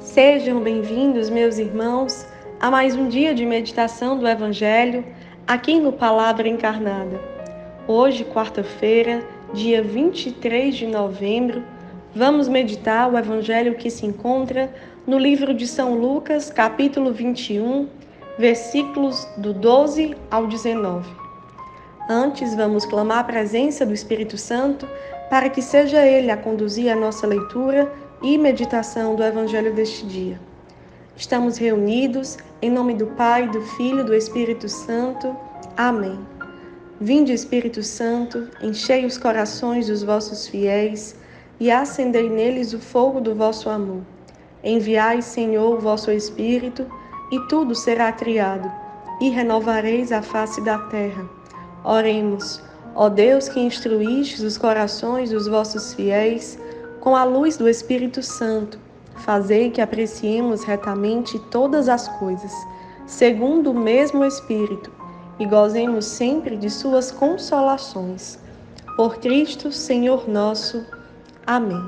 Sejam bem-vindos, meus irmãos, a mais um dia de meditação do Evangelho, aqui no Palavra Encarnada. Hoje, quarta-feira, dia 23 de novembro, vamos meditar o Evangelho que se encontra no livro de São Lucas, capítulo 21, versículos do 12 ao 19. Antes, vamos clamar a presença do Espírito Santo para que seja Ele a conduzir a nossa leitura e meditação do Evangelho deste dia. Estamos reunidos em nome do Pai, do Filho e do Espírito Santo. Amém. Vinde, Espírito Santo, enchei os corações dos vossos fiéis e acendei neles o fogo do vosso amor. Enviai, Senhor, o vosso Espírito, e tudo será criado, e renovareis a face da terra. Oremos, ó Deus que instruístes os corações dos vossos fiéis com a luz do Espírito Santo, fazei que apreciemos retamente todas as coisas, segundo o mesmo Espírito, e gozemos sempre de suas consolações. Por Cristo, Senhor nosso. Amém.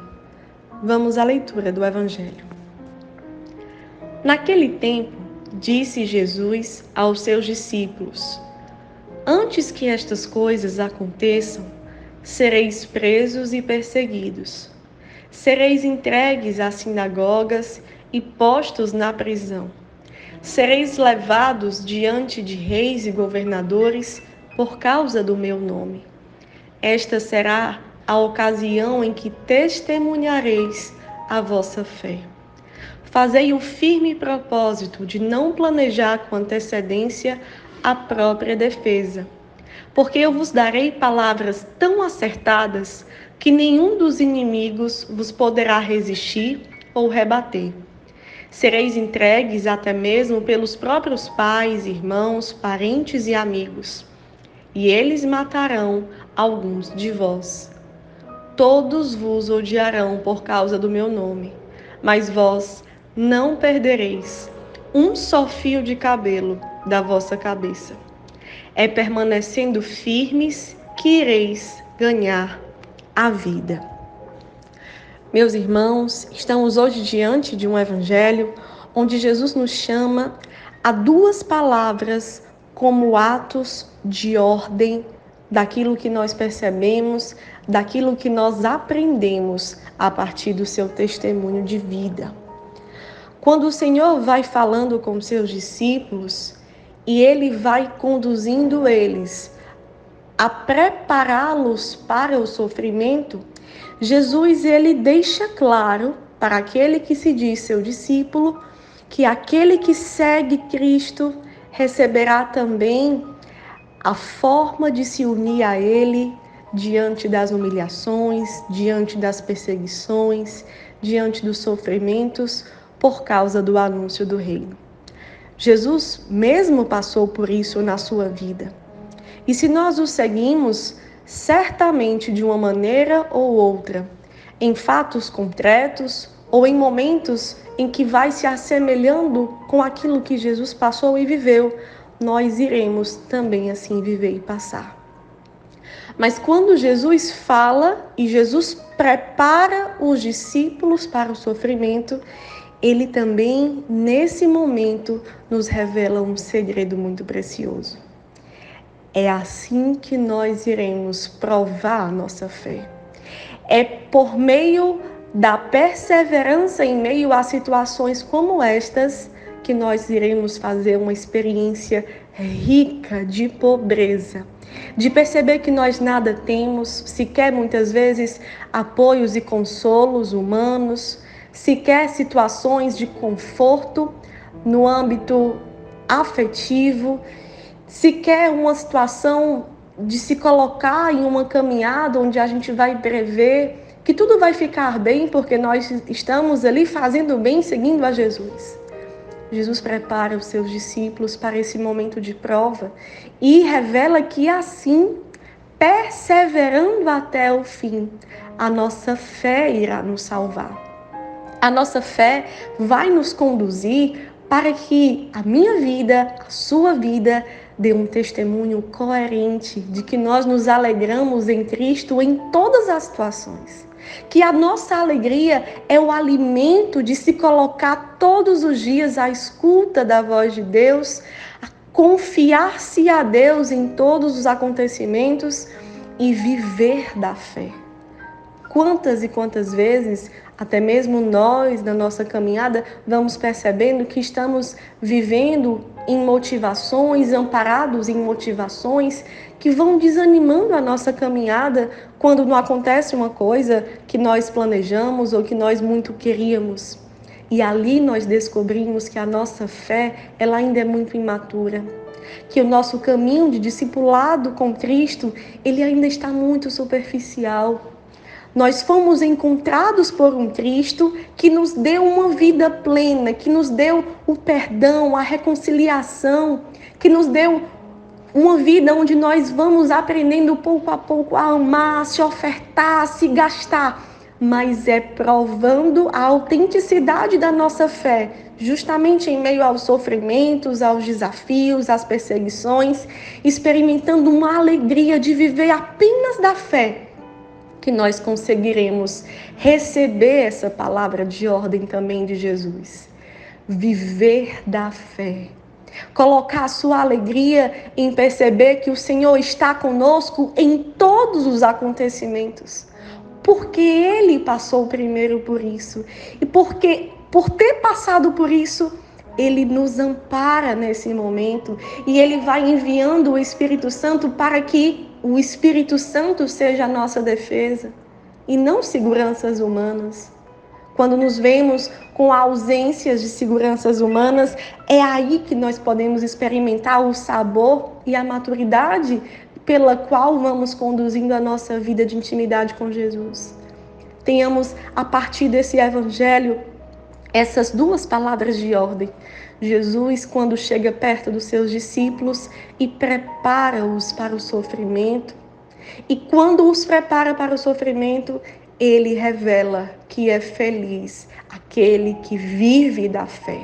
Vamos à leitura do Evangelho. Naquele tempo, disse Jesus aos seus discípulos: Antes que estas coisas aconteçam, sereis presos e perseguidos. Sereis entregues às sinagogas e postos na prisão. Sereis levados diante de reis e governadores por causa do meu nome. Esta será a ocasião em que testemunhareis a vossa fé. Fazei o firme propósito de não planejar com antecedência a própria defesa, porque eu vos darei palavras tão acertadas que nenhum dos inimigos vos poderá resistir ou rebater. Sereis entregues até mesmo pelos próprios pais, irmãos, parentes e amigos, e eles matarão alguns de vós. Todos vos odiarão por causa do meu nome, mas vós não perdereis um só fio de cabelo da vossa cabeça. É permanecendo firmes que ireis ganhar a vida. Meus irmãos, estamos hoje diante de um evangelho onde Jesus nos chama a duas palavras como atos de ordem daquilo que nós percebemos, daquilo que nós aprendemos a partir do seu testemunho de vida. Quando o Senhor vai falando com seus discípulos e Ele vai conduzindo eles a prepará-los para o sofrimento, Jesus ele deixa claro para aquele que se diz seu discípulo que aquele que segue Cristo receberá também a forma de se unir a Ele diante das humilhações, diante das perseguições, diante dos sofrimentos por causa do anúncio do reino. Jesus mesmo passou por isso na sua vida. E se nós o seguimos, certamente de uma maneira ou outra, em fatos concretos ou em momentos em que vai se assemelhando com aquilo que Jesus passou e viveu, nós iremos também assim viver e passar. Mas quando Jesus fala e Jesus prepara os discípulos para o sofrimento, Ele também, nesse momento, nos revela um segredo muito precioso. É assim que nós iremos provar a nossa fé. É por meio da perseverança em meio a situações como estas que nós iremos fazer uma experiência rica de pobreza, de perceber que nós nada temos, sequer muitas vezes apoios e consolos humanos, sequer situações de conforto no âmbito afetivo, sequer uma situação de se colocar em uma caminhada onde a gente vai prever que tudo vai ficar bem porque nós estamos ali fazendo bem, seguindo a Jesus. Jesus prepara os seus discípulos para esse momento de prova e revela que assim, perseverando até o fim, a nossa fé irá nos salvar. A nossa fé vai nos conduzir para que a minha vida, a sua vida, dê um testemunho coerente de que nós nos alegramos em Cristo em todas as situações. Que a nossa alegria é o alimento de se colocar todos os dias à escuta da voz de Deus, a confiar-se a Deus em todos os acontecimentos e viver da fé. Quantas e quantas vezes, até mesmo nós, na nossa caminhada, vamos percebendo que estamos vivendo em motivações, amparados em motivações que vão desanimando a nossa caminhada quando não acontece uma coisa que nós planejamos ou que nós muito queríamos. E ali nós descobrimos que a nossa fé, ela ainda é muito imatura. Que o nosso caminho de discipulado com Cristo, ele ainda está muito superficial. Nós fomos encontrados por um Cristo que nos deu uma vida plena, que nos deu o perdão, a reconciliação, que nos deu uma vida onde nós vamos aprendendo pouco a pouco a amar, a se ofertar, a se gastar. Mas é provando a autenticidade da nossa fé, justamente em meio aos sofrimentos, aos desafios, às perseguições, experimentando uma alegria de viver apenas da fé, que nós conseguiremos receber essa palavra de ordem também de Jesus. Viver da fé. Colocar a sua alegria em perceber que o Senhor está conosco em todos os acontecimentos. Porque Ele passou primeiro por isso. E porque, por ter passado por isso, Ele nos ampara nesse momento. E Ele vai enviando o Espírito Santo para que o Espírito Santo seja a nossa defesa e não seguranças humanas. Quando nos vemos com ausências de seguranças humanas, é aí que nós podemos experimentar o sabor e a maturidade pela qual vamos conduzindo a nossa vida de intimidade com Jesus. Tenhamos, a partir desse evangelho, essas duas palavras de ordem. Jesus, quando chega perto dos seus discípulos e prepara-os para o sofrimento, e quando os prepara para o sofrimento, ele revela que é feliz aquele que vive da fé.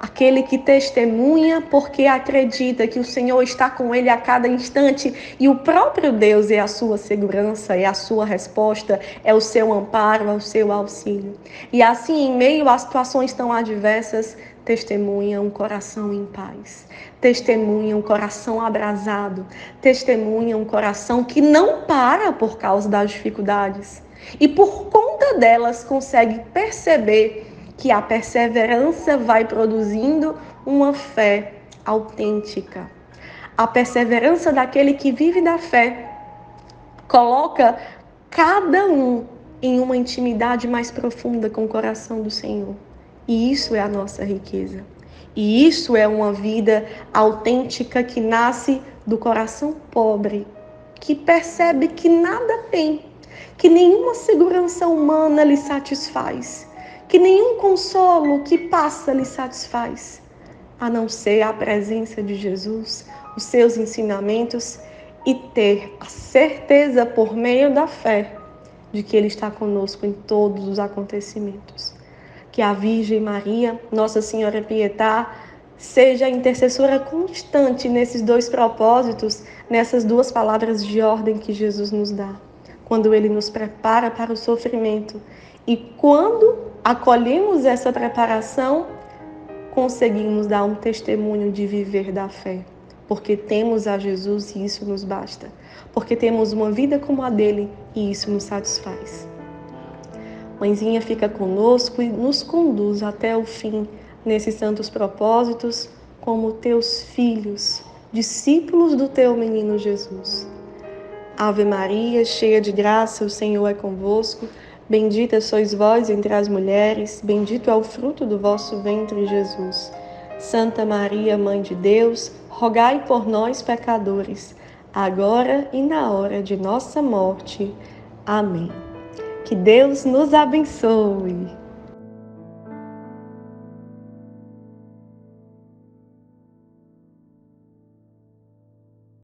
Aquele que testemunha porque acredita que o Senhor está com ele a cada instante e o próprio Deus é a sua segurança, é a sua resposta, é o seu amparo, é o seu auxílio. E assim, em meio a situações tão adversas, testemunha um coração em paz, testemunha um coração abrasado, testemunha um coração que não para por causa das dificuldades e por conta delas consegue perceber que a perseverança vai produzindo uma fé autêntica. A perseverança daquele que vive da fé coloca cada um em uma intimidade mais profunda com o coração do Senhor. E isso é a nossa riqueza. E isso é uma vida autêntica que nasce do coração pobre, que percebe que nada tem, que nenhuma segurança humana lhe satisfaz, que nenhum consolo que passa lhe satisfaz, a não ser a presença de Jesus, os seus ensinamentos e ter a certeza por meio da fé de que Ele está conosco em todos os acontecimentos. Que a Virgem Maria, Nossa Senhora Pietá, seja a intercessora constante nesses dois propósitos, nessas duas palavras de ordem que Jesus nos dá, quando Ele nos prepara para o sofrimento. E quando acolhemos essa preparação, conseguimos dar um testemunho de viver da fé, porque temos a Jesus e isso nos basta, porque temos uma vida como a dele e isso nos satisfaz. Mãezinha fica conosco e nos conduz até o fim nesses santos propósitos como teus filhos, discípulos do teu menino Jesus. Ave Maria, cheia de graça, o Senhor é convosco. Bendita sois vós entre as mulheres, bendito é o fruto do vosso ventre, Jesus. Santa Maria, Mãe de Deus, rogai por nós, pecadores, agora e na hora de nossa morte. Amém. Que Deus nos abençoe.